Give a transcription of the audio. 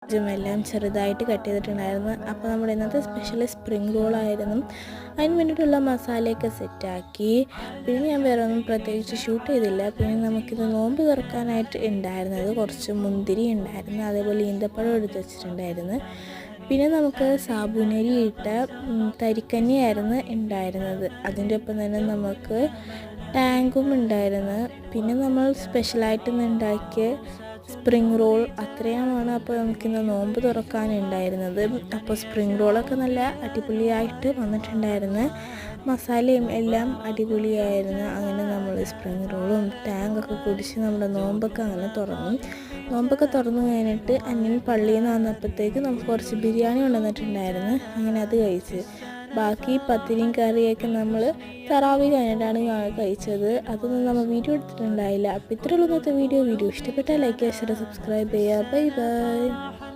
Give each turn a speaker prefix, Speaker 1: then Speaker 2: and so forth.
Speaker 1: എല്ലാം ചെറുതായിട്ട് കട്ട് ചെയ്തിട്ടുണ്ടായിരുന്നു. അപ്പോൾ നമ്മുടെ ഇന്നത്തെ സ്പെഷ്യൽ സ്പ്രിംഗ് റോളായിരുന്നു. അതിന് വേണ്ടിയിട്ടുള്ള മസാലയൊക്കെ സെറ്റാക്കി. പിന്നെ ഞാൻ വേറെ ഒന്നും പ്രത്യേകിച്ച് ഷൂട്ട് ചെയ്തില്ല. പിന്നെ നമുക്കിത് നോമ്പ് തുറക്കാനായിട്ട് ഉണ്ടായിരുന്നത് കുറച്ച് മുന്തിരി ഉണ്ടായിരുന്നു, അതേപോലെ ഈന്തപ്പഴം എടുത്ത് വെച്ചിട്ടുണ്ടായിരുന്നു. പിന്നെ നമുക്ക് സാബുനരി ഇട്ട തരിക്കഞ്ഞിയായിരുന്നു ഉണ്ടായിരുന്നത്. അതിൻ്റെ ഒപ്പം തന്നെ നമുക്ക് ടാങ്കും ഉണ്ടായിരുന്നു. പിന്നെ നമ്മൾ സ്പെഷ്യലായിട്ട് ഉണ്ടാക്കിയ സ്പ്രിംഗ് റോൾ അത്രയുമാണ് അപ്പോൾ നമുക്കിന്ന് നോമ്പ് തുറക്കാനുണ്ടായിരുന്നത്. അപ്പോൾ സ്പ്രിംഗ് റോളൊക്കെ നല്ല അടിപൊളിയായിട്ട് വന്നിട്ടുണ്ടായിരുന്നു. മസാലയും എല്ലാം അടിപൊളിയായിരുന്നു. അങ്ങനെ നമ്മൾ സ്പ്രിംഗ് റോളും ടാങ്കൊക്കെ കുടിച്ച് നമ്മുടെ നോമ്പൊക്കെ അങ്ങനെ തുറന്നു. നോമ്പൊക്കെ തുറന്നു കഴിഞ്ഞിട്ട് അനിയൻ പള്ളിയിൽ നിന്ന് വന്നപ്പോഴത്തേക്ക് നമുക്ക് കുറച്ച് ബിരിയാണി കൊണ്ടുവന്നിട്ടുണ്ടായിരുന്നു. അങ്ങനെ അത് കഴിച്ച് ബാക്കി പത്തിരിയും കറിയൊക്കെ നമ്മൾ തറാവി കഴിഞ്ഞിട്ടാണ് കഴിച്ചത്. അതൊന്നും നമ്മൾ വീഡിയോ എടുത്തിട്ടുണ്ടായില്ല. അപ്പോൾ ഇത്രയുള്ള ഇന്നത്തെ വീഡിയോ ഇഷ്ടപ്പെട്ടാൽ ലൈക്ക് ചെയ്യുക, സബ്സ്ക്രൈബ് ചെയ്യുക. Bye bye.